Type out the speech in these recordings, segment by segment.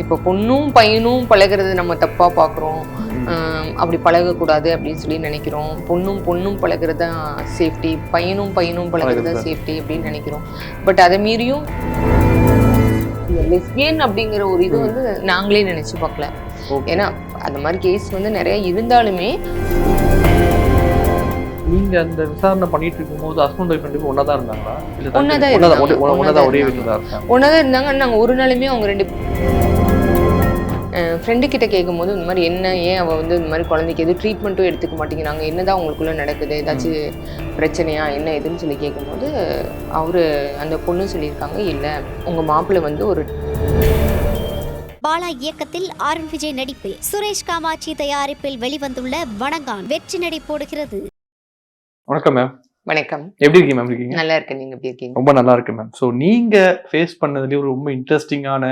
இப்போ பொண்ணும் பையனும் பழகிறது நம்ம தப்பா பார்க்குறோம். அப்படி பழகக்கூடாது அப்படின்னு சொல்லி நினைக்கிறோம். பொண்ணும் பழகிறது தான் சேஃப்டி, பையனும் பழகிறது தான் சேஃப்டி அப்படின்னு நினைக்கிறோம். பட் அதை மீறியும் லெஸ்பியன் அப்படிங்கிற ஒரு இது வந்து நாங்களே நினைச்சு பார்க்கல. ஏன்னா அந்த மாதிரி கேஸ் வந்து நிறைய இருந்தாலுமே நீங்க அந்த விசாரணை பண்ணிட்டு இருக்கும்போது ஹஸ்பண்ட் ஒய்ஃப் ரெண்டு பேரும் ஒண்ணாதான் இருந்தாங்களா? ஒன்னதான் ஒரே வீட்டுல தான் இருந்தாங்க. ஒன்னதான் இருந்தாங்க. நாங்கள் ஒரு நாளுமே அவங்க ரெண்டு ஃப்ரெண்டு கிட்ட கேட்கும் போது இந்த மாதிரி என்ன ஏன் அவள் வந்து இந்த மாதிரி குழந்தைக்கு எதுவும் ட்ரீட்மெண்ட்டும் எடுத்துக்க மாட்டேங்கிறாங்க, என்னதான் உங்களுக்குள்ள நடக்குது, ஏதாச்சும் பிரச்சனையா என்ன எதுன்னு சொல்லி கேட்கும்போது அவரு அந்த பொண்ணு சொல்லியிருக்காங்க, இல்லை உங்கள் மாப்பிள்ளை வந்து ஒரு பாலா இயக்கத்தில் ஆர்.என். விஜய் நடிப்பில் சுரேஷ் காமாட்சி தயாரிப்பில் வெளிவந்துள்ள வணங்கான் வெற்றி நடை போடுகிறது. வணக்கம் மேம். வணக்கம். எப்படி இருக்கீங்க மேம்? இருக்கீங்க? நல்லா இருக்கேன். நீங்க எப்படி இருக்கீங்க? ரொம்ப நல்லா இருக்கு மேம். ஸோ நீங்க ஃபேஸ் பண்ணதுலேயே ஒரு ரொம்ப இன்ட்ரெஸ்டிங்கான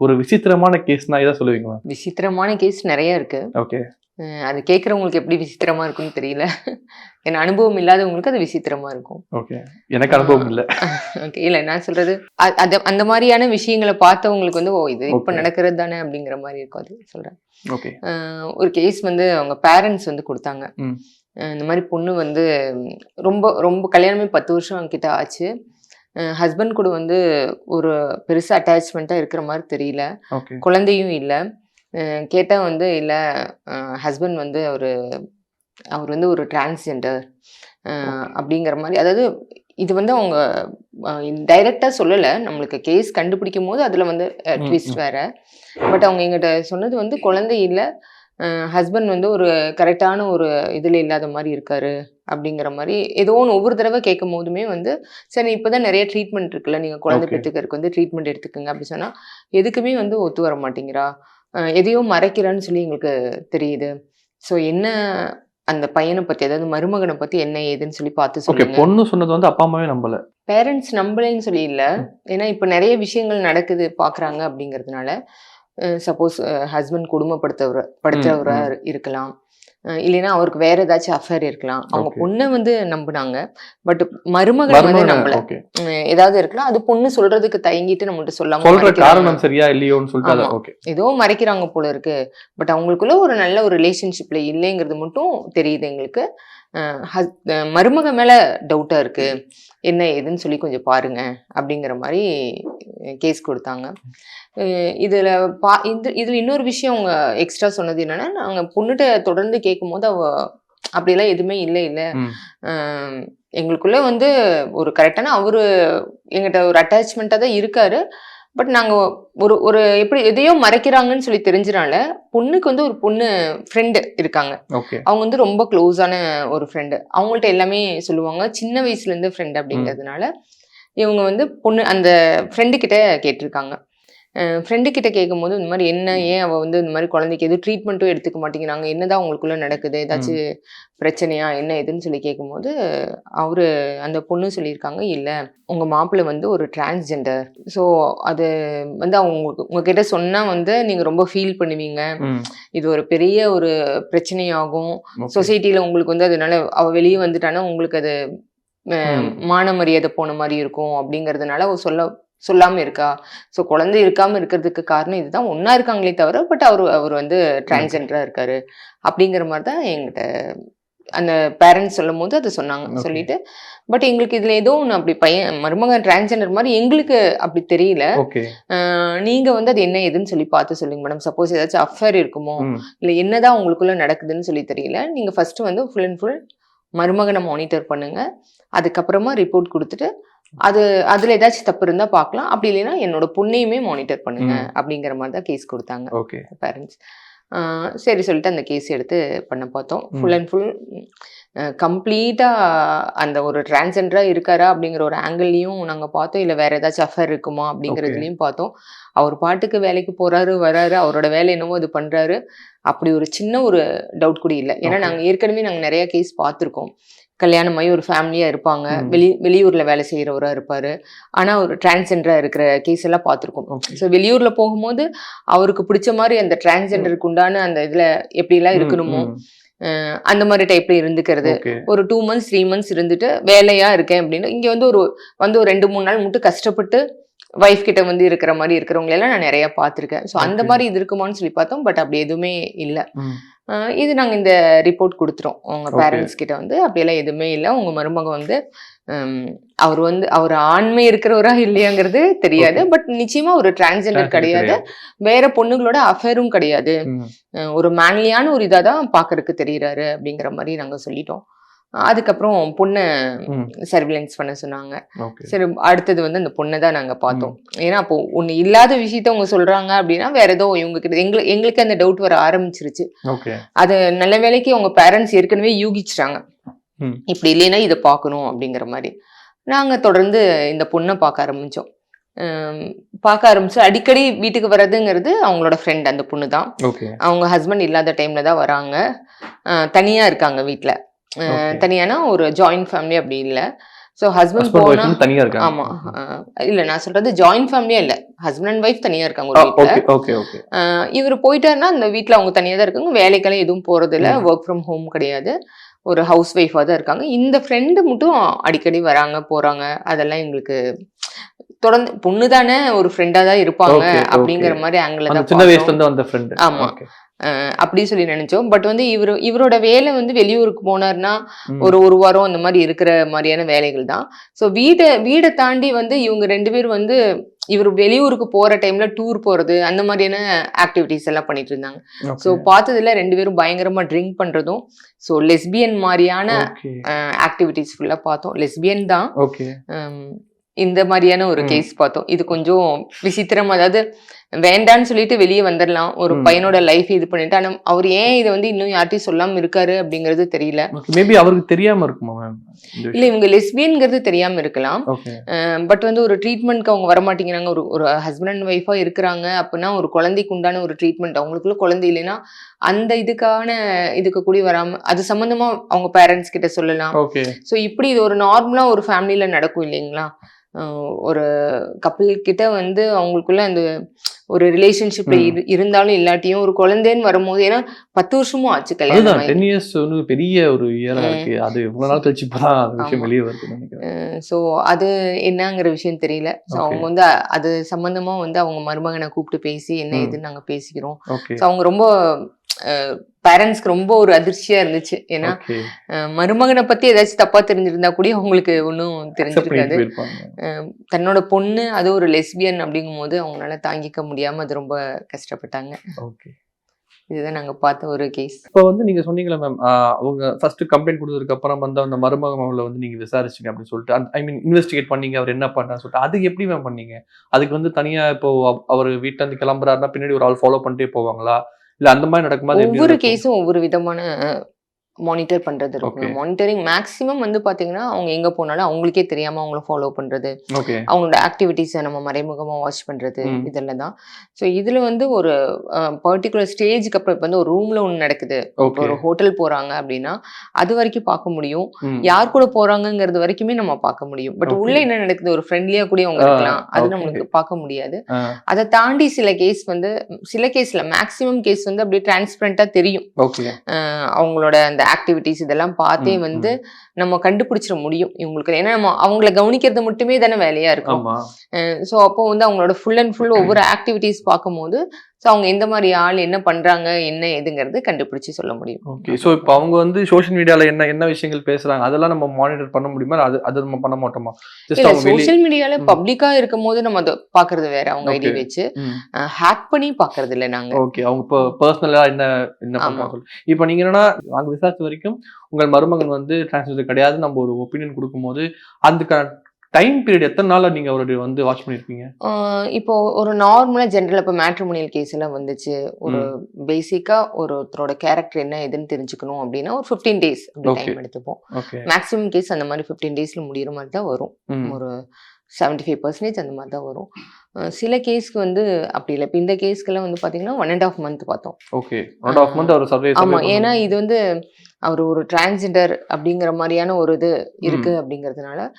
ஒரு விசித்திரமான கேஸ்னா இதை சொல்லுவீங்க மேம்? விசித்திரமான கேஸ் நிறைய இருக்கு. ஓகே. அது கேட்குறவங்களுக்கு எப்படி விசித்திரமா இருக்குன்னு தெரியல. ஏன்னா அனுபவம் இல்லாதவங்களுக்கு அது விசித்திரமா இருக்கும். ஓகே, எனக்கு அனுபவம் இல்லை. ஓகே, இல்லை நான் சொல்றது அந்த மாதிரியான விஷயங்களை பார்த்தவங்களுக்கு வந்து ஓ இது இப்போ நடக்கிறது தானே அப்படிங்கிற மாதிரி இருக்கும். அது சொல்றேன். ஓகே. ஒரு கேஸ் வந்து அவங்க பேரண்ட்ஸ் வந்து கொடுத்தாங்க. இந்த மாதிரி பொண்ணு வந்து ரொம்ப ரொம்ப கல்யாணமே 10 வருஷம் கிட்ட ஆச்சு. ஹஸ்பண்ட் கூட வந்து ஒரு பெருசாக அட்டாச்மெண்ட்டாக இருக்கிற மாதிரி தெரியல. குழந்தையும் இல்லை. கேட்டால் வந்து இல்லை ஹஸ்பண்ட் வந்து அவர் வந்து ஒரு டிரான்ஸ்ஜெண்டர் அப்படிங்கிற மாதிரி. அதாவது இது வந்து அவங்க டைரெக்டாக சொல்லலை. நம்மளுக்கு கேஸ் கண்டுபிடிக்கும் போது அதில் வந்து ட்விஸ்ட் வேற. பட் அவங்க எங்கிட்ட சொன்னது வந்து குழந்தை இல்லை, ஹஸ்பண்ட் வந்து ஒரு கரெக்டான ஒரு இதில் இல்லாத மாதிரி இருக்காரு அப்படிங்கிற மாதிரி ஏதோ ஒன்று ஒவ்வொரு தடவை கேட்கும் போதுமே வந்து சரி இப்போதான் நிறைய ட்ரீட்மெண்ட் இருக்குல்ல, நீங்கள் குழந்தை பெற்றுக்கிறதுக்கு வந்து ட்ரீட்மெண்ட் எடுத்துக்கோங்க அப்படி சொன்னால் எதுக்குமே வந்து ஒத்து வர மாட்டேங்கிறா, எதையோ மறைக்கிறான்னு சொல்லி எங்களுக்கு தெரியுது. ஸோ என்ன அந்த பையனை பற்றி அதாவது மருமகனை பற்றி என்ன ஏதுன்னு சொல்லி பார்த்து சொல்லுங்க. பொண்ணு சொன்னது வந்து அப்பா அம்மாவே நம்பல, பேரண்ட்ஸ் நம்பலைன்னு சொல்லி இல்லை. ஏன்னா இப்போ நிறைய விஷயங்கள் நடக்குது பார்க்குறாங்க அப்படிங்கிறதுனால. சப்போஸ் ஹஸ்பண்ட் குடும்பப்படுத்துறவரா இருக்கலாம், இல்லைன்னா அவருக்கு வேற ஏதாச்சும் அஃபேர் இருக்கலாம். அவங்க பொண்ணை வந்து நம்பினாங்க. பட் மருமகன் வந்து நம்பல. ஏதாவது இருக்கலாம், அது பொண்ணு சொல்றதுக்கு தயங்கிட்டு நம்மள்ட்ட சொல்லாம சரியா இல்லையோன்னு சொல்லிட்டு ஏதோ மறைக்கிறாங்க போல இருக்கு. பட் அவங்களுக்குள்ள ஒரு நல்ல ஒரு ரிலேஷன்ஷிப்ல இல்லைங்கிறது மட்டும் தெரியுது எங்களுக்கு. மருமக மேல டவுட்டா இருக்கு, என்ன ஏதுன்னு சொல்லி கொஞ்சம் பாருங்க அப்படிங்கிற மாதிரி கேஸ் கொடுத்தாங்க. இதுல இன்னொரு விஷயம் அவங்க எக்ஸ்ட்ரா சொன்னது என்னன்னா, நாங்க பொண்ணுகிட்ட தொடர்ந்து கேட்கும் போது அவ அப்படியெல்லாம் எதுவுமே இல்லை எங்களுக்குள்ள வந்து ஒரு கரெக்டான அவரு எங்கிட்ட ஒரு அட்டாச்மெண்டா தான் இருக்காரு. பட் நாங்கள் ஒரு எப்படி எதையோ மறைக்கிறாங்கன்னு சொல்லி தெரிஞ்சனால பொண்ணுக்கு வந்து ஒரு பொண்ணு ஃப்ரெண்டு இருக்காங்க. அவங்க வந்து ரொம்ப க்ளோஸான ஒரு ஃப்ரெண்டு. அவங்கள்ட்ட எல்லாமே சொல்லுவாங்க, சின்ன வயசுலேருந்து ஃப்ரெண்டு அப்படிங்கிறதுனால இவங்க வந்து பொண்ணு அந்த ஃப்ரெண்டு கிட்ட கேட்டிருக்காங்க. ஃப்ரெண்டு கிட்ட கேட்கும் போது இந்த மாதிரி என்ன ஏன் அவள் வந்து இந்த மாதிரி குழந்தைக்கு எதுவும் ட்ரீட்மெண்ட்டும் எடுத்துக்க மாட்டேங்கிறாங்க, என்னதான் உங்களுக்குள்ள நடக்குது, ஏதாச்சும் பிரச்சனையா என்ன ஏதுன்னு சொல்லி கேட்கும்போது அந்த பொண்ணு சொல்லியிருக்காங்க, இல்லை உங்கள் மாப்பிள்ளை வந்து ஒரு டிரான்ஸ்ஜெண்டர். ஸோ அது வந்து உங்ககிட்ட சொன்னால் வந்து நீங்கள் ரொம்ப ஃபீல் பண்ணுவீங்க, இது ஒரு பெரிய ஒரு பிரச்சனையாகும் சொசைட்டியில் உங்களுக்கு வந்து. அதனால அவள் வெளியே வந்துட்டானா உங்களுக்கு அது மான மரியாதை போன மாதிரி இருக்கும் அப்படிங்கிறதுனால அவ சொல்லாம இருக்கா. ஸோ குழந்தை இருக்காம இருக்கிறதுக்கு காரணம் இதுதான், ஒன்னா இருக்காங்களே தவிர பட் அவர் வந்து டிரான்ஸ்ஜெண்டரா இருக்காரு அப்படிங்கிற மாதிரி தான் எங்கிட்ட அந்த பேரண்ட்ஸ் சொல்லும் போது அதை சொன்னாங்க. சொல்லிட்டு பட் எங்களுக்கு இதுல ஏதோ ஒன்று அப்படி பையன் மருமகன் டிரான்ஸ்ஜெண்டர் மாதிரி எங்களுக்கு அப்படி தெரியல. நீங்க வந்து அது என்ன ஏதுன்னு சொல்லி பார்த்து சொல்லுங்க மேடம். சப்போஸ் ஏதாச்சும் அஃபேர் இருக்குமோ இல்லை என்னதான் உங்களுக்குள்ள நடக்குதுன்னு சொல்லி தெரியல. நீங்க ஃபர்ஸ்ட் வந்து ஃபுல் அண்ட் ஃபுல் மருமகனை மானிட்டர் பண்ணுங்க, அதுக்கப்புறமா ரிப்போர்ட் கொடுத்துட்டு அதுல ஏதாச்சும் தப்பு இருந்தா பார்க்கலாம், அப்படி இல்லைன்னா என்னோட பொண்ணையுமே மானிட்டர் பண்ணுங்க அப்படிங்கிற மாதிரி தான் கேஸ் கொடுத்தாங்க பேரண்ட்ஸ். சரி சொல்லிட்டு அந்த கேஸ் எடுத்து பண்ண பார்த்தோம். ஃபுல் அண்ட் ஃபுல் கம்ப்ளீட்டா அந்த ஒரு டிரான்ஸ்ஜெண்டரா இருக்காரா அப்படிங்கிற ஒரு ஆங்கிள்லையும் நாங்கள் பார்த்தோம், இல்லை வேற ஏதாச்சும் அஃபேர் இருக்குமா அப்படிங்கிறதுலையும் பார்த்தோம். அவர் பாட்டுக்கு வேலைக்கு போறாரு வராரு, அவரோட வேலை என்னவோ அது பண்றாரு. அப்படி ஒரு சின்ன ஒரு டவுட் கூட இல்லை. ஏன்னா நாங்கள் நிறைய கேஸ் பார்த்துருக்கோம். கல்யாணமாகி ஒரு ஃபேமிலியாக இருப்பாங்க, வெளியூரில் வேலை செய்கிறவராக இருப்பார், ஆனால் ஒரு டிரான்ஸ்ஜெண்டராக இருக்கிற கேஸ் எல்லாம் பார்த்துருக்கோம். ஸோ வெளியூரில் போகும்போது அவருக்கு பிடிச்ச மாதிரி அந்த டிரான்ஸ்ஜெண்டருக்கு உண்டான அந்த இதில் எப்படிலாம் இருக்கணுமோ அந்த மாதிரி டைப்ல இருந்துக்கிறது. ஒரு 2 months 3 months இருந்துட்டு வேலையா இருக்கேன் அப்படின்னு இங்க வந்து ஒரு 2-3 நாள் மட்டும் கஷ்டப்பட்டு ஒய்ஃப் கிட்ட வந்து இருக்கிற மாதிரி இருக்கிறவங்க எல்லாம் நான் நிறைய பார்த்துருக்கேன். ஸோ அந்த மாதிரி இது இருக்குமான்னு சொல்லி பார்த்தோம். பட் அப்படி எதுவுமே இல்லை. இது நாங்கள் இந்த ரிப்போர்ட் கொடுத்துறோம் உங்க பேரண்ட்ஸ் கிட்ட வந்து. அப்படியெல்லாம் எதுவுமே இல்லை. உங்க மருமக வந்து அவர் ஆண்மை இருக்கிறவரா இல்லையாங்கிறது தெரியாது. பட் நிச்சயமா ஒரு டிரான்ஸ்ஜெண்டர் கிடையாது. வேற பொண்ணுங்களோட அஃபேரும் கிடையாது. ஒரு மேன்லியான ஒரு இதா தான் பாக்குறதுக்கு தெரியுறாரு அப்படிங்கிற மாதிரி நாங்க சொல்லிட்டோம். அதுக்கப்புறம் பொண்ணை சர்வேலன்ஸ் பண்ண சொன்னாங்க. சரி, அடுத்தது வந்து அந்த பொண்ணை தான் நாங்க பார்த்தோம். ஏன்னா அப்போ ஒண்ணு இல்லாத விஷயத்த அவங்க சொல்றாங்க அப்படின்னா வேற ஏதோ இவங்க கிட்ட எங்களுக்கு அந்த டவுட் வர ஆரம்பிச்சிருச்சு. அது நல்ல வேலைக்கு அவங்க பேரண்ட்ஸ் ஏற்கனவே யூகிச்சிட்டாங்க, இப்படி இல்லைன்னா இதை பார்க்கணும் அப்படிங்கிற மாதிரி. நாங்க தொடர்ந்து இந்த பொண்ணை பார்க்க ஆரம்பிச்சோம். அடிக்கடி வீட்டுக்கு வர்றதுங்கிறது அவங்களோட ஃப்ரெண்ட் அந்த பொண்ணு தான். அவங்க ஹஸ்பண்ட் இல்லாத டைம்ல தான் வராங்க. தனியா இருக்காங்க வீட்டுல. தனியானா ஒரு ஜாயிண்ட் ஃபேமிலி அப்படி இல்லை. ஸோ ஹஸ்பண்ட் போனா தனியா இருக்காங்க. ஆமா, இல்ல நான் சொல்றது ஜாயிண்ட் ஃபேமிலியா இல்ல, ஹஸ்பண்ட் அண்ட் ஒய்ஃப் தனியா இருக்காங்க ஒரு வீட்டுல. இவர் போயிட்டாருன்னா அந்த வீட்டுல அவங்க தனியா தான் இருக்காங்க. வேலைக்கெல்லாம் எதுவும் போறது இல்ல, ஒர்க் ஃப்ரம் ஹோம் கிடையாது, ஒரு ஹவுஸ் ஒய்ஃபா தான் இருக்காங்க. இந்த ஃப்ரெண்டு மட்டும் அடிக்கடி வராங்க போறாங்க. அதெல்லாம் எங்களுக்கு தொடர்ந்து பொண்ணு தானே ஒரு ஃப்ரெண்டா தான் இருப்பாங்க அப்படிங்கிற மாதிரி ஆங்கிள் தான். ஆமா, அப்படி சொல்லி நினைச்சோம். பட் வந்து இவரோட வேலை வந்து வெளியூருக்கு போனார்னா ஒரு வாரம் அந்த மாதிரி இருக்கிற மாதிரியான வேலைகள் தான். ஸோ வீடை தாண்டி வந்து இவங்க 2 பேரும் வந்து இவர் வெளியூருக்கு போற டைம்ல டூர் போறது அந்த மாதிரியான ஆக்டிவிட்டிஸ் எல்லாம் பண்ணிட்டு இருந்தாங்க. ஸோ பார்த்ததுல 2 பேரும் பயங்கரமா ட்ரிங்க் பண்றதும், ஸோ லெஸ்பியன் மாதிரியான ஆக்டிவிட்டிஸ் ஃபுல்லா பார்த்தோம். லெஸ்பியன் தான். இந்த மாதிரியான ஒரு கேஸ் பார்த்தோம். இது கொஞ்சம் விசித்திரம். அதாவது வேண்டான்னு சொல்லிட்டு வெளியே வந்துடலாம், ஒரு பையனோட லைஃப் இது பண்ணிட்டு. ஆனா அவர் ஏன் இதை வந்து இன்னும் யார்ட்டையும் சொல்லாம இருக்காரு அப்படிங்கிறது தெரியல. மேபி அவருக்கு தெரியாம இருக்குமா மேம்? இல்ல, இவங்க லெஸ்பியன்ங்கிறது தெரியாம இருக்கலாம். பட் வந்து ஒரு ட்ரீட்மெண்ட்க்கு அவங்க வரமாட்டேங்கிறாங்க. ஒரு ஹஸ்பண்ட் அண்ட் ஒய்ஃபா இருக்கிறாங்க அப்படின்னா ஒரு குழந்தைக்கு உண்டான ஒரு ட்ரீட்மெண்ட், அவங்களுக்குள்ள குழந்தை இல்லைன்னா அந்த இதுக்கு கூடி வராம அது சம்பந்தமா அவங்க பேரண்ட்ஸ் கிட்ட சொல்லலாம். ஸோ இப்படி இது ஒரு நார்மலா ஒரு ஃபேமிலியில நடக்கும் இல்லைங்களா? ஒரு கப்பிள் கிட்ட வந்து அவங்களுக்குள்ள அந்த ஒரு ரிலேஷன்ஷிப்ல இருந்தாலும் இல்லாட்டியும் ஒரு குழந்தைன்னு வரும்போது, ஏன்னா 10 வருஷமும் ஆச்சு கல்யாணம். 10 இயர்ஸ் பெரிய ஒரு இயரா இருக்கு. அது இவ்வளவு நாள் கழிச்சு இப்பதான் அந்த விஷயம் வெளியே வருதுன்னு நினைக்கிறேன். ஸோ அது என்னங்கிற விஷயம் தெரியல. ஸோ அவங்க வந்து அது சம்பந்தமா வந்து அவங்க மருமகனை கூப்பிட்டு பேசி என்ன ஏதுன்னு நாங்க பேசிக்கிறோம். ஸோ அவங்க ரொம்ப பேரண்ட்ஸ்க்கு ரொம்ப ஒரு அதிர்ச்சியா இருந்துச்சு. ஏன்னா மருமகனை பத்தி ஏதாச்சும் தப்பா தெரிஞ்சிருந்தா கூட அவங்களுக்கு ஒன்றும் தெரிஞ்சிருக்காது. தன்னோட பொண்ணு அது ஒரு லெஸ்பியன் அப்படிங்கும் போது அவங்களால தாங்கிக்க முடியாம அது ரொம்ப கஷ்டப்பட்டாங்க. இதுதான் நாங்க பார்த்த ஒரு கேஸ். இப்போ வந்து நீங்க சொன்னீங்களா மேம், அவங்க ஃபர்ஸ்ட் கம்ப்ளைண்ட் கொடுத்ததுக்கு அப்புறம் வந்து அந்த மருமக மகளை வந்து நீங்க விசாரிச்சிங்க அப்படின்னு சொல்லிட்டு, ஐ மீன் இன்வெஸ்டிகேட் பண்ணீங்க, அவர் என்ன பண்ணான்னு சொல்லிட்டு, அதுக்கு எப்படி மேம் பண்ணீங்க? அதுக்கு வந்து தனியா இப்போ அவர் வீட்டுல இருந்து கிளம்புறாருன்னா பின்னாடி ஒரு ஆள் ஃபாலோ பண்ணிட்டே போவாங்களா, இல்ல அந்த மாதிரி நடக்கும்போது ஒவ்வொரு கேஸும் ஒவ்வொரு விதமான மானிட்டர் பண்றது இருக்கு. மானிட்டரிங் மேக்ஸிமம் வந்து பாத்தீங்கன்னா அவங்க எங்க போனாலும் அவங்களுக்கே தெரியாம அவங்கள ஃபாலோ பண்றது, அவங்களோட ஆக்டிவிட்டிஸை நம்ம மறைமுகமா வாட்ச் பண்றது, இதெல்லாம் தான். ஸோ இதுல வந்து ஒரு பர்டிகுலர் ஸ்டேஜுக்கு அப்புறம் இப்போ வந்து ஒரு ரூம்ல ஒன்று நடக்குது, ஒரு ஹோட்டல் போறாங்க அப்படின்னா அது வரைக்கும் பார்க்க முடியும். யார் கூட போறாங்கிறது வரைக்குமே நம்ம பார்க்க முடியும். பட் உள்ள என்ன நடக்குது, ஒரு ஃப்ரெண்ட்லியா கூட அவங்க இருக்கலாம், அது நம்மளுக்கு பார்க்க முடியாது. அதை தாண்டி சில கேஸ்ல மேக்சிமம் கேஸ் வந்து அப்படியே டிரான்ஸ்பரண்டா தெரியும். அவங்களோட அந்த ஆக்டிவிட்டிஸ் இதெல்லாம் பார்த்தே வந்து நம்ம கண்டுபிடிச்சிட முடியும் இவங்களுக்கு. ஏன்னா நம்ம அவங்கள கவனிக்கிறது மட்டுமே தானே வேலையா இருக்கும். ஸோ அப்போ வந்து அவங்களோட ஃபுல் அண்ட் ஃபுல் ஒவ்வொரு ஆக்டிவிட்டிஸ் பார்க்கும்போது ஸோ அவங்க எந்த மாதிரி ஆள் என்ன பண்றாங்க என்ன எதுங்கிறது கண்டுபிடிச்சு சொல்ல முடியும். ஓகே. ஸோ இப்போ அவங்க வந்து சோஷியல் மீடியால என்ன விஷயங்கள் பேசுறாங்க அதெல்லாம் நம்ம மானிட்டர் பண்ண முடியுமா? அது நம்ம பண்ண மாட்டோமா? சோஷியல் மீடியால பப்ளிக்கா இருக்கும் போது நம்ம அதை பாக்குறது வேற, அவங்க ஐடி வச்சு ஹேக் பண்ணி பாக்குறது இல்லை நாங்க. ஓகே. அவங்க இப்போ பர்சனலா என்ன பண்ணுவாங்க? இப்போ நீங்க என்னன்னா நாங்க விசாரிச்ச வரைக்கும் உங்கள் மருமகன் வந்து டிரான்ஸ்ஜெண்டர் கிடையாது நம்ம ஒரு ஒப்பீனியன் கொடுக்கும்போது அதுக்கான டைம் பீரியட் எத்தனை நாள் நீங்க அவருடைய வந்து வாட்ச் பண்ணிருப்பீங்க? இப்போ ஒரு நார்மலா ஜென்ரல் இப்போ மேட்ரிமோனியல் கேஸ் எல்லாம் வந்துச்சு, ஒரு பேசிக்கா ஒருத்தரோட கேரக்டர் என்ன எதுன்னு தெரிஞ்சுக்கணும் அப்படின்னா ஒரு 15 days அப்படி டைம் எடுத்துப்போம். மேக்ஸிமம் கேஸ் அந்த மாதிரி 15 daysல முடிகிற மாதிரி தான் வரும். ஒரு 75% அந்த மாதிரி தான் வரும். சில கேஸ்க்கு வந்து அப்படி இல்லை. இப்போ இந்த கேஸ்க்கெல்லாம் வந்து பார்த்தீங்கன்னா 1.5 month பார்த்தோம். ஓகே. 1.5 month அவர் சர்வே. ஆமா, ஏன்னா இது வந்து அவர் ஒரு டிரான்ஸ்ஜெண்டர் அப்படிங்கிற மாதிரியான ஒரு இது இருக்கு அப்படிங்கிறதுனால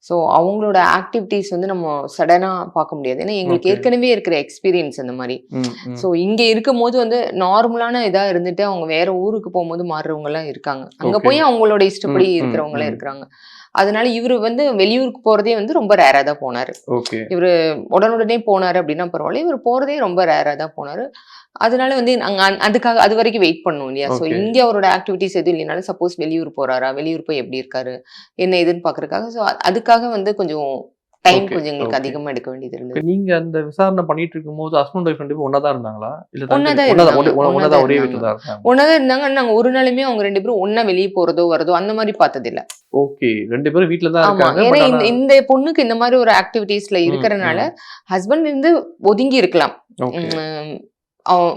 ஸோ அவங்களோட ஆக்டிவிட்டீஸ் வந்து நம்ம சடனாக பார்க்க முடியாது. ஏன்னா எங்களுக்கு Okay. ஏற்கனவே இருக்கிற எக்ஸ்பீரியன்ஸ் அந்த மாதிரி. ம், ம். ஸோ இங்கே இருக்கும்போது வந்து நார்மலான இதாக இருந்துட்டு அவங்க வேற ஊருக்கு போகும்போது மாறுறவங்கலாம் இருக்காங்க. அங்கே Okay. போய் அவங்களோட இஷ்டப்படி ம், ம், இருக்கிறவங்களாம் ம். இருக்கிறாங்க. அதனால இவர் வந்து வெளியூருக்கு போகிறதே வந்து ரொம்ப ரேராக தான் போனார். ஓகே. இவர் உடனுடனே போனார் அப்படின்னா பரவாயில்ல, இவர் போகிறதே ரொம்ப ரேராக தான் போனார். அதனால வந்து நாங்கள் அதுக்காக அது வரைக்கும் வெயிட் பண்ணோம் இல்லையா. So Okay. இங்கே அவரோட ஆக்டிவிட்டிஸ் எதுவும் இல்லைனாலும் சப்போஸ் வெளியூர் போகிறாரா, வெளியூர் போய் எப்படி இருக்காரு என்ன ஏதுன்னு பார்க்கறதுக்காக, ஸோ அதுக்காக வந்து கொஞ்சம் டைம் Okay, கொஞ்சம் எங்களுக்கு okay. அதிகமாக எடுக்க வேண்டியது இருந்தது. இப்ப நீங்க அந்த விசாரணை பண்ணிட்டு இருக்கும்போது ஹஸ்பண்ட் ஒய்ஃப் 2 பேரும் ஒண்ணா தான் இருந்தாங்களா? இல்ல ஒண்ணா தான் ஒண்ணா இருந்தாங்க. ஒண்ணா தான் ஒரே வீட்டுல தான் இருந்தாங்க. ஒன்றா தான் இருந்தாங்க. நாங்கள் ஒரு நாளுமே அவங்க 2 பேரும் ஒன்றா வெளியே போகிறதோ வரதோ அந்த மாதிரி பார்த்ததில்ல. ஓகே. 2 பேரும் வீட்ல தான் ஆமா. இருக்காங்க. ஏன்னா பட் ஆனா இந்த பொண்ணுக்கு இந்த மாதிரி ஒரு ஆக்டிவிட்டீஸ்ல இருக்கிறனால ஹஸ்பண்ட் வந்து ஒதுங்கி இருக்கலாம். ஓகே. உம்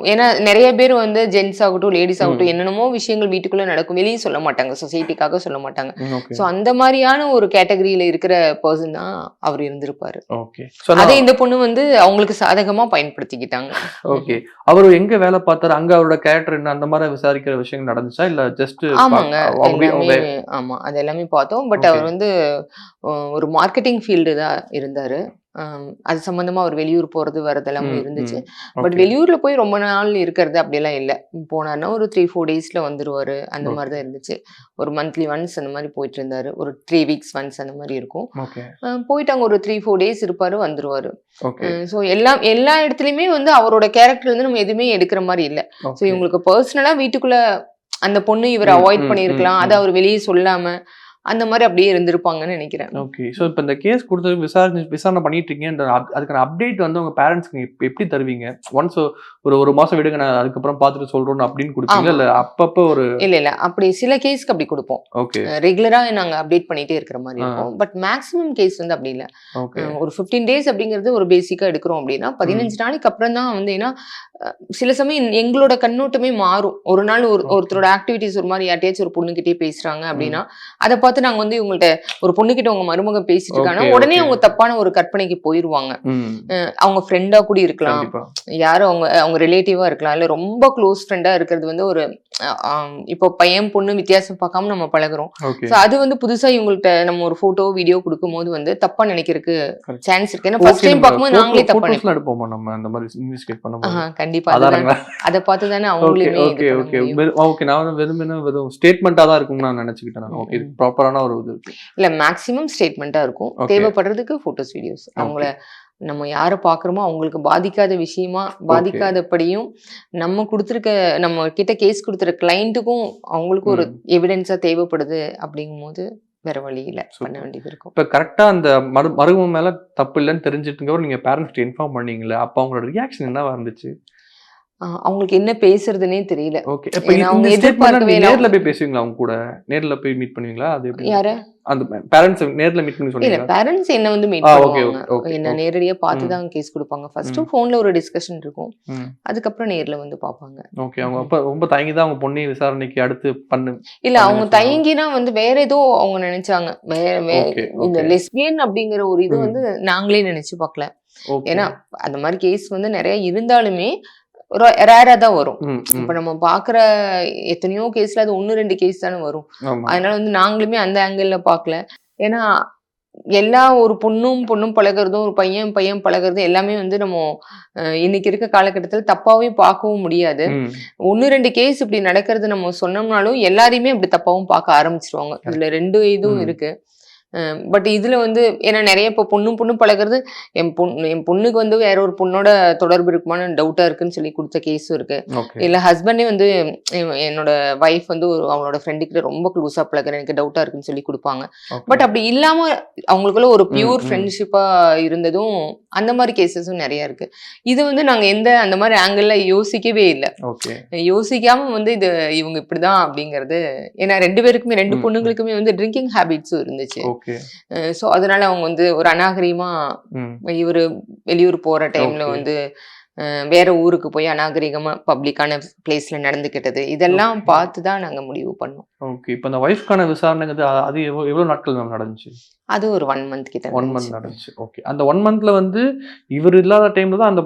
ஏன்னா நிறைய பேர் வந்து ஜென்ஸ் ஆகட்டும் லேடிஸ் ஆகட்டும் என்னென்னமோ விஷயங்கள் வீட்டுக்குள்ள நடக்கும், வெளியே சொல்ல மாட்டாங்க, சொசைட்டிக்காக சொல்ல மாட்டாங்க. ஓகே. ஸோ அந்த மாதிரியான ஒரு கேட்டகரியில இருக்கிற பர்சன் தான் அவர் இருந்திருப்பாரு. ஓகே. அதை இந்த பொண்ணு வந்து அவங்களுக்கு சாதகமா பயன்படுத்திக்கிட்டாங்க. ஓகே. அவரு எங்க வேலை பார்த்தாரு, அங்க அவரோட கேரக்டர் என்ன, அந்த மாதிரி விசாரிக்கிற விஷயங்கள் நடந்துச்சா இல்ல ஜஸ்ட் ஆமாங்க, அவங்க எல்லாமே ஆமா அது எல்லாமே பார்த்தோம். But Okay. அவர் வந்து ஒரு மார்க்கெட்டிங் ஃபீல்டு தான் இருந்தாரு. அது சம்பந்தமா அவர் வெளியூர் போறது வரது எல்லாமே இருந்துச்சு. பட் வெளியூர்ல போய் ரொம்ப நாள் இருக்கிறது அப்படியெல்லாம் இல்லை. போனார்னா ஒரு 3-4 டேஸ்ல வந்துருவாரு. அந்த மாதிரி தான் இருந்துச்சு. ஒரு மந்த்லி ஒன்ஸ் அந்த மாதிரி போயிட்டு இருந்தாரு. ஒரு 3 வீக்ஸ் ஒன்ஸ் அந்த மாதிரி இருக்கும். ஓகே. போயிட்டு அங்க ஒரு 3-4 டேஸ் இருப்பாரு, வந்துருவாரு. ஓகே. ஸோ எல்லா இடத்துலயுமே வந்து அவரோட கேரக்டர் வந்து நம்ம எதுவுமே எடுக்கிற மாதிரி இல்லை. ஸோ இவங்களுக்கு பர்சனலா வீட்டுக்குள்ள அந்த பொண்ணு இவர் அவாய்ட் பண்ணியிருக்கலாம், அதை அவர் வெளியே சொல்லாம அந்த மாதிரி அப்படியே இருந்திருப்பாங்கன்னு நினைக்கிறேன். ஓகே. ஸோ இப்போ இந்த கேஸ் கொடுத்து விசாரணை பண்ணிட்டு இருக்கீங்க, அதுக்கான அப்டேட் வந்து உங்க பேரண்ட்ஸ்க்கு எப்படி தருவீங்க? ஒன்ஸ் ஒரு மாசம் விடுங்க, நான் அதுக்கப்புறம் பார்த்துட்டு சொல்றோம் அப்படின்னு கொடுப்பீங்க இல்ல அப்பப்போ ஒரு இல்ல அப்படி சில கேஸ்க்கு அப்படி கொடுப்போம். ஓகே. ரெகுலரா நாங்க அப்டேட் பண்ணிட்டே இருக்கிற மாதிரி இருக்கும். பட் மேக்ஸிமம் கேஸ் வந்து அப்படி இல்ல. ஒரு 15 டேஸ் அப்படிங்கிறது ஒரு பேசிக்கா எடுக்கிறோம் அப்படின்னா 15 நாளைக்கு அப்புறம் தான் வந்து, ஏன்னா சில சமயம் எங்களோட கண்ணோட்டமே மாறும். ஒரு நாள் ஒருத்தரோட ஆக்டிவிட்டிஸ் ஒரு மாதிரி யார்ட்டையாச்சும் ஒரு பொண்ணுகிட்டே பேசுறாங்க அப்படின்னா அதை பார்த்து நாங்க வந்து இவங்கள்ட்ட ஒரு பொண்ணுகிட்ட உங்க மருமகன் பேசிட்டு இருக்காங்க உடனே அவங்க தப்பான ஒரு கற்பனைக்கு போயிருவாங்க. அவங்க ஃப்ரெண்டா கூட இருக்கலாம், யாரும் அவங்க ரிலேட்டிவா இருக்கலாம், இல்ல ரொம்ப க்ளோஸ் ஃப்ரெண்டா இருக்கிறது வந்து ஒரு இப்போ பையன் பொண்ணு வித்தியாசம் பார்க்காம நம்ம பழகுறோம். அது வந்து புதுசா இவங்கள்ட்ட நம்ம ஒரு போட்டோ வீடியோ கொடுக்கும் போது வந்து தப்பா நினைக்கிறதுக்கு சான்ஸ் இருக்கு. ஏன்னா ஃபர்ஸ்ட் டைம் பார்க்கும்போது நாங்களே தப்பா நினைப்போம். நம்ம அந்த மாதிரி இன்வெஸ்டிகேட் பண்ணும்போது கண்டிப்பா அதை பார்த்து தானே அவங்களுமே. Okay okay okay. நான் வெறும் ஸ்டேட்மெண்டா தான் இருக்கும்னு நான் நினைச்சுக்கிட்டேன். ஓகே, ப்ராப்பரான ஒரு இது இல்ல மேக்ஸிமம் ஸ்டேட்மெண்டா இருக்கும். தேவைப்படுறதுக்கு போட்டோஸ் வீடியோஸ் அவங்கள நம்ம யாரை பாக்குறோமோ அவங்களுக்கு பாதிக்காத விஷயமா பாதிக்காதபடியும் நம்ம கொடுத்துருக்க நம்ம கிட்ட கேஸ் கொடுத்துருக்க கிளைண்ட்டுக்கும் அவங்களுக்கும் ஒரு எவிடன்ஸா தேவைப்படுது அப்படிங்கும் போது வேற வழியில பண்ண வேண்டியது இருக்கும். இப்ப கரெக்டா அந்த மருமகன் மேல தப்பு இல்லைன்னு தெரிஞ்சுட்டு நீங்க பேரண்ட்ஸ் இன்ஃபார்ம் பண்ணீங்களா? அப்ப அவங்களோட ரியாக்ஷன் என்னவா இருந்துச்சு? அவங்களுக்கு என்ன பேசுறதுன்னே தெரியல. ஓகே. அவங்க எதிர்பார்க்கவே நேர்ல போய் பேசுவீங்களா? அவங்க கூட நேர்ல போய் மீட் பண்ணுவீங்களா? அது யார அந்த பேரண்ட்ஸ் நேர்ல மீட் பண்ணி சொன்னீங்களா? இல்ல பேரண்ட்ஸ் என்ன வந்து மீட் பண்ணுவாங்க, என்ன நேரடியா பார்த்து தான் கேஸ் கொடுப்பாங்க. ஃபர்ஸ்ட் போன்ல ஒரு டிஸ்கஷன் இருக்கும், அதுக்கப்புறம் நேர்ல வந்து பாப்பாங்க. ஓகே. அவங்க அப்ப ரொம்ப தயங்கி தான் அவங்க பொண்ணை விசாரணைக்கு அடுத்து பண்ணு இல்ல அவங்க தயங்கினா வந்து வேற ஏதோ அவங்க நினைச்சாங்க. இந்த லெஸ்பியன் அப்படிங்கிற ஒரு இது வந்து நாங்களே நினைச்சு பார்க்கல. ஏன்னா அந்த மாதிரி கேஸ் வந்து நிறைய இருந்தாலுமே ரேரா தான் வரும். இப்ப நம்ம பாக்குற எத்தனையோ கேஸ்ல அது 1-2 கேஸ் தானே வரும். அதனால வந்து நாங்களுமே அந்த ஆங்கிள் பார்க்கல. ஏன்னா எல்லா ஒரு பொண்ணும் பழகிறதும் ஒரு பையன் பழகிறதும் எல்லாமே வந்து நம்ம இன்னைக்கு இருக்க காலகட்டத்தில் தப்பாவே பார்க்கவும் முடியாது. 1-2 கேஸ் இப்படி நடக்கிறது நம்ம சொன்னோம்னாலும் எல்லாரையுமே அப்படி தப்பாவும் பார்க்க ஆரம்பிச்சிருவாங்க. இதுல 2 இதுவும் இருக்கு. பட் இதுல வந்து ஏன்னா நிறைய இப்போ பொண்ணு பழகிறது, என் பொண்ணுக்கு வந்து வேற ஒரு பொண்ணோட தொடர்பு இருக்குமான்னு டவுட்டா இருக்குன்னு சொல்லி கொடுத்த கேஸும் இருக்கு. இல்ல ஹஸ்பண்டே வந்து என்னோட வைஃப் வந்து அவங்களோட ஃப்ரெண்டு கிட்ட ரொம்ப க்ளோஸா பழகிறேன், எனக்கு டவுட்டா இருக்குன்னு சொல்லி கொடுப்பாங்க. பட் அப்படி இல்லாம அவங்களுக்குள்ள ஒரு பியூர் ஃப்ரெண்ட்ஷிப்பா இருந்ததும் அந்த மாதிரி கேசஸும் நிறைய இருக்கு. இது வந்து நாங்க அந்த மாதிரி ஆங்கிள் யோசிக்கவே இல்லை. யோசிக்காம வந்து இது இவங்க இப்படிதான் அப்படிங்கிறது. ஏன்னா 2 பேருக்குமே 2 பொண்ணுங்களுக்குமே வந்து ட்ரிங்கிங் ஹேபிட்ஸும் இருந்துச்சு. சோ அதனால அவங்க வந்து ஒரு அநாகரிகமா இவரு வெளியூர் போற டைம்ல வந்து வேற ஊருக்கு போய் அநாகரிகமா பப்ளிக்கான பிளேஸ்ல நடந்துக்கிட்டது இதெல்லாம் பார்த்துதான் நாங்க முடிவு பண்ணோம். ஓகே. இப்போ அந்த வைஃப்கான விசாரணைங்கிறது அது எவ்வளவு நாட்கள் மேம் நடந்துச்சு? அது ஒரு 1 மந்த் கிட்ட 1 மந்த் நடந்துச்சு. ஓகே. அந்த 1 மந்த்ல வந்து இவர் இல்லாத டைம்ல தான் அந்த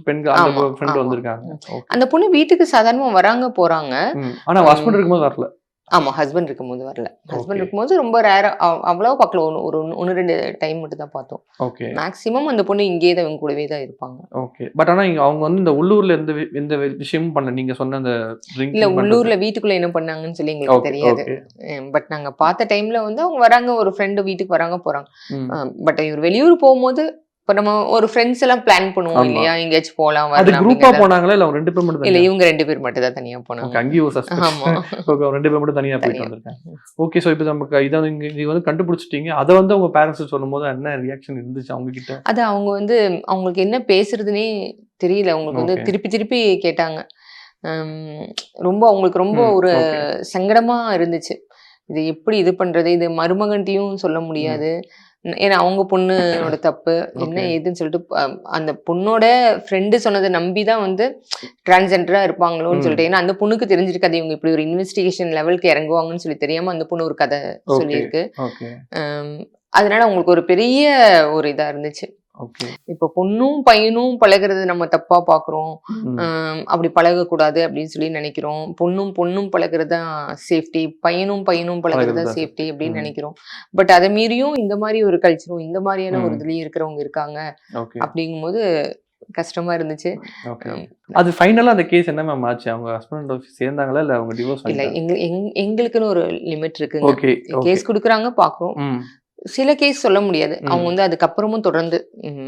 பெண்கள் அந்த ஃப்ரெண்ட் வந்திருக்காங்க. அந்த பொண்ணு வீட்டுக்கு சாதாரணமா வராங்க போறாங்க. ஆனா ஹஸ்பண்ட் இருக்கும்போது வரல. ஆமா ஹஸ்பண்ட் இருக்கும்போது வரல. Husband Okay. இருக்கும்போது ரொம்ப ரேரா அவ்வளவா பார்க்கல. ஒரு 1, 2 டைம் மட்டும் தான் பார்த்தோம். ஓகே மேக்ஸிமம் அந்த பொண்ணு இங்கேயே தான் இவங்க கூடவே தான் இருப்பாங்க. ஓகே. பட் ஆனா அவங்க வந்து இந்த உள்ளூர்ல எந்த விஷயமும் பண்ணல. நீங்க சொன்ன அந்த இல்ல ட்ரிங்கிங் பண்றது. உள்ளூர்ல வீட்டுக்குள்ள என்ன பண்ணாங்கன்னு சொல்லி எங்களுக்கு ஓகே தெரியாது. ஓகே. பட் நாங்க பார்த்த டைம்ல வந்து அவங்க வராங்க, ஒரு ஃப்ரெண்டு வீட்டுக்கு வராங்க போறாங்க. ம். பட் இவர் வெளியூர் போகும்போது இப்ப நம்ம ஒரு ஃப்ரெண்ட்ஸ் எல்லாம் பிளான் பண்ணுவோம் ஆமா. இல்லையா, எங்கேயாச்சும் போலாம் அது வரலாம் குரூப்பா அப்படிங்கறத. போனாங்களா இல்ல அவங்க 2 பேர் மட்டும் இல்ல தனியா? இவங்க 2 பேர் மட்டும் தான் தனியா ஓகே. போனாங்க. அங்கேயும் ஒரு சஸ்பெக்ட். ஆமா ஓகே. அவங்க 2 பேர் மட்டும் தனியா போயிட்டு தனியா. வந்திருக்காங்க. ஓகே. சோ இப்போ நமக்கு இத நீங்க வந்து கண்டுபிடிச்சிட்டீங்க. அத வந்து அவங்க பேரண்ட்ஸ் சொல்லும்போது என்ன ரியாக்ஷன் இருந்துச்சு அவங்க கிட்ட? அது அவங்க வந்து அவங்களுக்கு என்ன பேசுறதுனே தெரியல. அவங்களுக்கு வந்து ஓகே. திருப்பி திருப்பி கேட்டாங்க. ரொம்ப அவங்களுக்கு ரொம்ப ஒரு ஓகே. சங்கடமா இருந்துச்சு. இது எப்படி இது பண்றது, இது மருமகன்ட்டையும் சொல்ல முடியாது. ஏன்னா அவங்க பொண்ணோட தப்பு என்ன ஓகே. ஏதுன்னு சொல்லிட்டு அந்த பொண்ணோட ஃப்ரெண்டு சொன்னதை நம்பி தான் வந்து டிரான்ஸ்ஜெண்டரா இருப்பாங்களோன்னு சொல்லிட்டு. ஏன்னா அந்த பொண்ணுக்கு தெரிஞ்சிருக்காது இவங்க இப்படி ஒரு இன்வெஸ்டிகேஷன் லெவலுக்கு இறங்குவாங்கன்னு சொல்லி தெரியாம அந்த பொண்ணு ஒரு கதை ஓகே சொல்லியிருக்கு. ஓகே அதனால அவங்களுக்கு ஒரு பெரிய ஒரு இதா இருந்துச்சு. ஓகே. இப்ப பொண்ணும் பையனும் பழகுறது நம்ம தப்பா பாக்குறோம். ம். அப்படி பழகக்கூடாது அப்படின்னு சொல்லி நினைக்கிறோம். பொண்ணும் பழகுறது தான் சேஃப்டி, பையனும் பழகுறது பழகுறது தான் தான் சேஃப்டி safety. அப்படின்னு ம். நினைக்கிறோம். பட் அதை மீறியும் இந்த மாதிரி ஒரு கல்ச்சரும் இந்த மாதிரியான ஒரு ம். இதுலயும் இருக்கிறவங்க இருக்காங்க ஓகே அப்படிங்கும்போது கஷ்டமா இருந்துச்சு. ஓகே. உம், அது ஃபைனலா அந்த கேஸ் என்ன மேம் ஆச்சு? அவங்க ஹஸ்பண்ட் அண்ட் ஒய்ஃப் சேர்ந்தாங்களா இல்ல அவங்க டிவோர்ஸ் இல்ல வாங்கிட்டாங்க? எங்களுக்குன்னு ஒரு லிமிட் இருக்குங்க. Okay okay. கேஸ் கொடுக்குறாங்க பாக்குறோம். ம். சில கேஸ் சொல்ல முடியாது. அவங்க ம். வந்து அதுக்கப்புறமும் தொடர்ந்து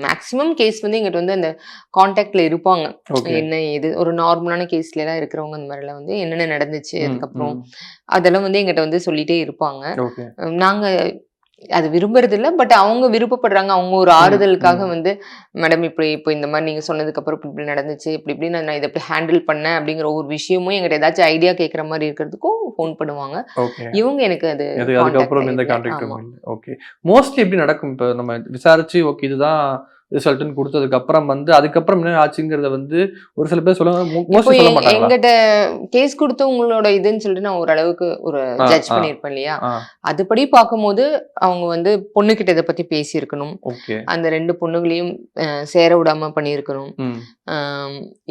மேக்ஸிமம் கேஸ் வந்து எங்கிட்ட வந்து அந்த கான்டாக்ட்ல இருப்பாங்க. ஓகே. என்ன ஏது ஒரு நார்மலான கேஸ்ல எல்லாம் இருக்கிறவங்க அந்த மாதிரிலாம் வந்து என்னென்ன நடந்துச்சு ம். அதுக்கப்புறம் ம். அதெல்லாம் வந்து எங்கிட்ட வந்து சொல்லிட்டே இருப்பாங்க. ஓகே. நாங்க அது விரும்புறது இல்ல. பட் அவங்க விருப்பப்படுறாங்க. அவங்க ஒரு ம். ஆறுதலுக்காக ம். வந்து மேடம் இப்படி இப்போ இந்த மாதிரி நீங்க சொன்னதுக்கு அப்புறம் இப்படி இப்படி நடந்துச்சு, இப்படி இப்படி நான் இதை எப்படி ஹேண்டில் பண்ணேன் அப்படிங்கிற ஒரு விஷயமும் எங்கிட்ட ஏதாச்சும் ஐடியா கேட்கற மாதிரி இருக்கிறதுக்கும் ஃபோன் பண்ணுவாங்க. ஓகே. இவங்க எனக்கு அது அதுக்கப்புறம் எந்த கான்டாக்ட் கான்டாக்டும் ஆமா. இல்ல. ஓகே. மோஸ்ட்லி எப்படி நடக்கும்? இப்ப நம்ம விசாரிச்சு ஓகே இதுதான் ரிசல்ட்னு கொடுத்ததுக்கு அப்புறம் வந்து அதுக்கப்புறம் என்ன ஆச்சுங்கிறத வந்து ஒரு சில பேர் சொல்லுவாங்க. இப்போ மோஸ்ட்லி சொல்ல மாட்டாங்களா? எங்கிட்ட கேஸ் கொடுத்தவங்களோட இதுன்னு சொல்லிட்டு நான் ஓரளவுக்கு ஒரு ஆ ஜட்ஜ் ஆ பண்ணியிருப்பேன் இல்லையா. ஆ. அதுபடி பார்க்கும்போது அவங்க வந்து பொண்ணுகிட்ட இதை பத்தி பேசியிருக்கணும். ஓகே. அந்த 2 பொண்ணுகளையும் சேர விடாம பண்ணியிருக்கணும். ம்.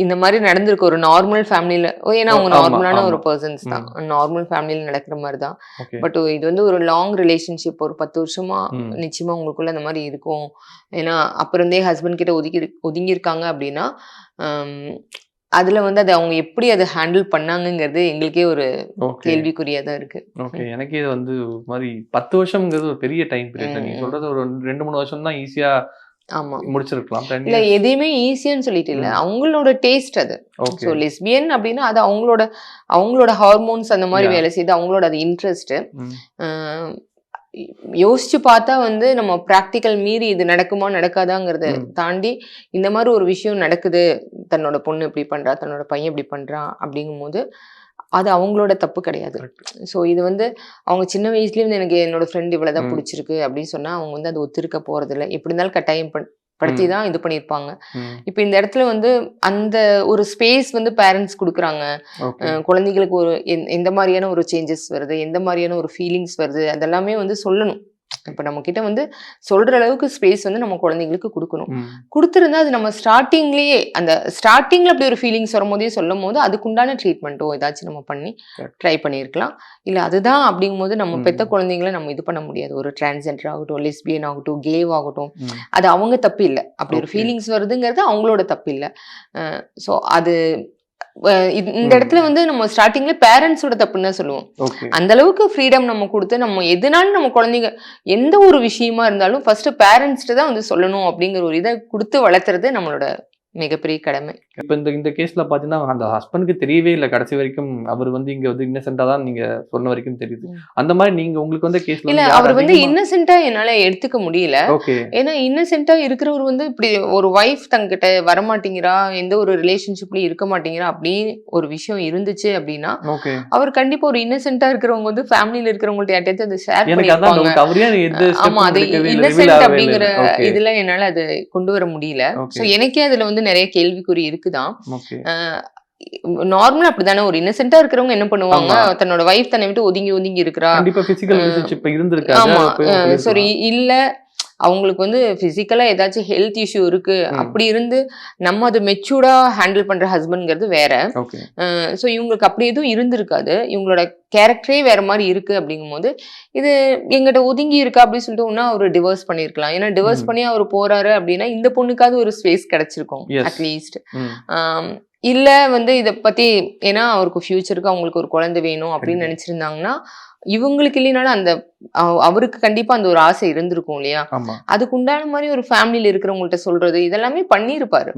இந்த மாதிரி நடந்திருக்கு ஒரு நார்மல் ஃபேமிலியில. ஏன்னா அவங்க ஆமா நார்மலான ஆமா. ஒரு பர்சன்ஸ் தான். நார்மல் ஃபேமிலியில நடக்கிற மாதிரி தான். ஓகே. பட் இது வந்து ஒரு லாங் ரிலேஷன்ஷிப். ஒரு 10 வருஷமா ம். நிச்சயமா உங்களுக்குள்ள அந்த மாதிரி இருக்கும். ஏன்னா அப்புறம் இருந்தே ஹஸ்பண்ட் கிட்ட ஒதுங்கி இருக்காங்க அப்படின்னா அதுல வந்து அது அவங்க எப்படி அதை ஹேண்டில் பண்ணாங்கங்கிறது எங்களுக்கே ஒரு ஓகே. கேள்விக்குறியா தான் இருக்கு. ஓகே. எனக்கே இது வந்து ஒரு மாதிரி 10 வருஷம்ங்கிறது ஒரு பெரிய டைம் பீரியட். நீங்க சொல்றது ஒரு 2-3 வருஷம் தான் ஈஸியா ஆமா. முடிச்சிருக்கலாம். 10 இல்ல இயர்ஸ். எதையுமே ஈஸியான்னு சொல்லிட்டு இல்ல. அவங்களோட டேஸ்ட் அது. ஓகே. ஸோ லெஸ்பியன் அப்படின்னா அது அவங்களோட ஹார்மோன்ஸ் அந்த மாதிரி யா. வேலை செய்யுது. அவங்களோட அது இன்ட்ரெஸ்ட். ம். யோசிச்சு பார்த்தா வந்து நம்ம பிராக்டிக்கல் மீறி இது நடக்குமா நடக்காதாங்கிறத ம். தாண்டி இந்த மாதிரி ஒரு விஷயம் நடக்குது. தன்னோட பொண்ணு இப்படி பண்றா, தன்னோட பையன் இப்படி பண்றான் அப்படிங்கும்போது அது அவங்களோட தப்பு கிடையாது. கரெக்ட். ஸோ இது வந்து அவங்க சின்ன வயசுலயே வந்து எனக்கு என்னோட ஃப்ரெண்ட் இவ்வளவுதான் ம். பிடிச்சிருக்கு அப்படின்னு சொன்னா அவங்க வந்து அது ஒத்துருக்க போறது இல்லை. எப்படி இருந்தாலும் கட்டாயம் படுத்தி ம். தான் இது பண்ணியிருப்பாங்க. ம். இப்போ இந்த இடத்துல வந்து அந்த ஒரு ஸ்பேஸ் வந்து பேரண்ட்ஸ் கொடுக்குறாங்க. ஓகே. குழந்தைகளுக்கு ஒரு எந்த மாதிரியான ஒரு சேஞ்சஸ் வருது, எந்த மாதிரியான ஒரு ஃபீலிங்ஸ் வருது, அதெல்லாமே வந்து சொல்லணும். இப்போ நம்ம கிட்ட வந்து சொல்ற அளவுக்கு ஸ்பேஸ் வந்து நம்ம குழந்தைங்களுக்கு கொடுக்கணும். ம். கொடுத்துருந்தா அது நம்ம ஸ்டார்டிங்லேயே அந்த ஸ்டார்டிங்ல அப்படி ஒரு ஃபீலிங்ஸ் வரும்போதே சொல்லும் போது அதுக்குண்டான ட்ரீட்மெண்ட்டோ ஏதாச்சும் நம்ம பண்ணி Correct. ட்ரை பண்ணியிருக்கலாம். இல்லை அதுதான் அப்படிங்கும்போது நம்ம ம். பெத்த குழந்தைங்களை நம்ம இது பண்ண முடியாது. ஒரு டிரான்ஸ்ஜெண்டர் ஆகட்டும், லெஸ்பியன் ஆகட்டும், கேவ் ஆகட்டும், ம். அது அவங்க தப்பு இல்லை. அப்படி ஒரு ஓகே. ஃபீலிங்ஸ் வருதுங்கிறது அவங்களோட தப்பு இல்லை. ஸோ அது இந்த ம். இடத்துல வந்து நம்ம ஸ்டார்டிங்ல பேரண்ட்ஸோட தப்புன்னு தான் சொல்லுவோம். ஓகே. அந்த அளவுக்கு ஃப்ரீடம் நம்ம கொடுத்து நம்ம எதுனாலும் நம்ம குழந்தைங்க எந்த ஒரு விஷயமா இருந்தாலும் ஃபர்ஸ்ட் பேரண்ட்ஸ்ட்டு தான் வந்து சொல்லணும் அப்படிங்கிற ஒரு இதை கொடுத்து வளர்த்துறது நம்மளோட மிகப்பெரிய கடமை. இப்ப இந்த கேஸ்ல பாத்தீங்கன்னா அந்த ஹஸ்பண்டுக்கு தெரியவே இல்லை கடைசி வரைக்கும். அவர் வந்து இங்க வந்து இன்னசென்ட்டா தான் நீங்க சொன்ன வரைக்கும் தெரியுது. அந்த மாதிரி நீங்க உங்களுக்கு வந்து கேஸ்ல இல்ல அவர் வந்து இன்னசென்ட்டா என்னால எடுத்துக்க முடியல. ஓகே. ஏன்னா இன்னசென்ட்டா இருக்கிறவர் வந்து இப்படி ஒரு வைஃப் தங்கிட்ட வரமாட்டேங்கிறா, எந்த ஒரு ரிலேஷன்ஷிப்லயும் இருக்க மாட்டேங்கிறா அப்படின்னு ஒரு விஷயம் இருந்துச்சு அப்படின்னா ஓகே. அவர் கண்டிப்பா ஒரு இன்னசென்ட்டா இருக்கிறவங்க வந்து ஃபேமிலியில இருக்கிறவங்கள்ட்ட யார்ட்டையாவது அதை ஷேர் எனக்கு அதான் பண்ணிருப்பாங்க. doubt. அவர் ஏன் எந்த ஆமா ஸ்டெப்பும் அது எடுக்கவே இல்லை, இன்னசென்ட் ரிவீல் ஆகவே அப்படிங்கிற இல்லை. ஓகே. இதுல என்னால அது கொண்டு வர முடியல. ஓகே. சோ எனக்கே அதுல வந்து நிறைய கேள்விக்குறி இருக்குதான். ஓகே. நார்மலா அப்படிதானே ஒரு இன்னசென்ட்டா இருக்கிறவங்க என்ன பண்ணுவாங்க, ஆமா. தன்னோட வைஃப் தன்னை விட்டு ஒதுங்கி இருக்கிறா. கண்டிப்பா பிசிக்கல் ரிலேஷன்ஷிப் இருந்திருக்காது. ஆமா அது போய் அவங்க சாரி சொல்லிருக்கலாம். இல்ல அவங்களுக்கு வந்து பிசிக்கலா ஏதாச்சும் ஹெல்த் இஷ்யூ இருக்கு அப்படி இருந்து நம்ம அது மெச்சூர்டா ஹேண்டில் பண்ற ஹஸ்பண்ட்ங்கிறது வேற. ஓகே. ஸோ இவங்களுக்கு அப்படி எதுவும் இருந்திருக்காது. இவங்களோட கேரக்டரே வேற மாதிரி இருக்கு அப்படிங்கும்போது இது எங்கிட்ட ஒதுங்கி இருக்கா அப்படின்னு சொல்லிட்டு ஒன்னா அவர் டிவோர்ஸ் பண்ணிருக்கலாம். ஏன்னா டிவோர்ஸ் பண்ணி அவர் போறாரு அப்படின்னா இந்த பொண்ணுக்காவது ஒரு ஸ்பேஸ் கிடைச்சிருக்கும் அட்லீஸ்ட். இல்ல வந்து இத பத்தி ஏன்னா அவருக்கு ஃபியூச்சருக்கு அவங்களுக்கு ஒரு குழந்தை வேணும் அப்படின்னு நினைச்சிருந்தாங்கன்னா இவங்களுக்கு இல்லைனாலும் அந்த அவருக்கு கண்டிப்பா அந்த ஒரு ஆசை இருந்திருக்கும் இல்லையா? அதுக்கு உண்டான மாதிரி ஒரு ஃபேமிலியில இருக்கிறவங்கள்ட்ட சொல்றது இதெல்லாமே பண்ணிருப்பாரு.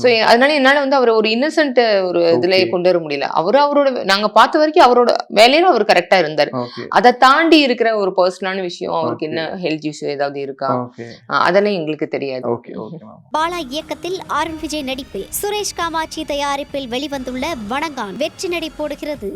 சோ அதனால என்னால வந்து அவர் ஒரு இன்னசென்ட் ஒரு இதுல கொண்டு வர முடியல. அவரோட நாங்க பார்த்த வரைக்கும் அவரோட வேலையில அவர் கரெக்டா இருந்தாரு. அதை தாண்டி இருக்கிற ஒரு பர்சனலான விஷயம் அவருக்கு என்ன ஹெல்த் இஷ்யூ ஏதாவது இருக்கா அதெல்லாம் எங்களுக்கு தெரியாது. பாலா இயக்கத்தில் ஆர்.என். விஜய் நடிப்பில் சுரேஷ் காமாட்சி தயாரிப்பில் வெளிவந்துள்ள வணங்கான் வெற்றி நடை போடுகிறது.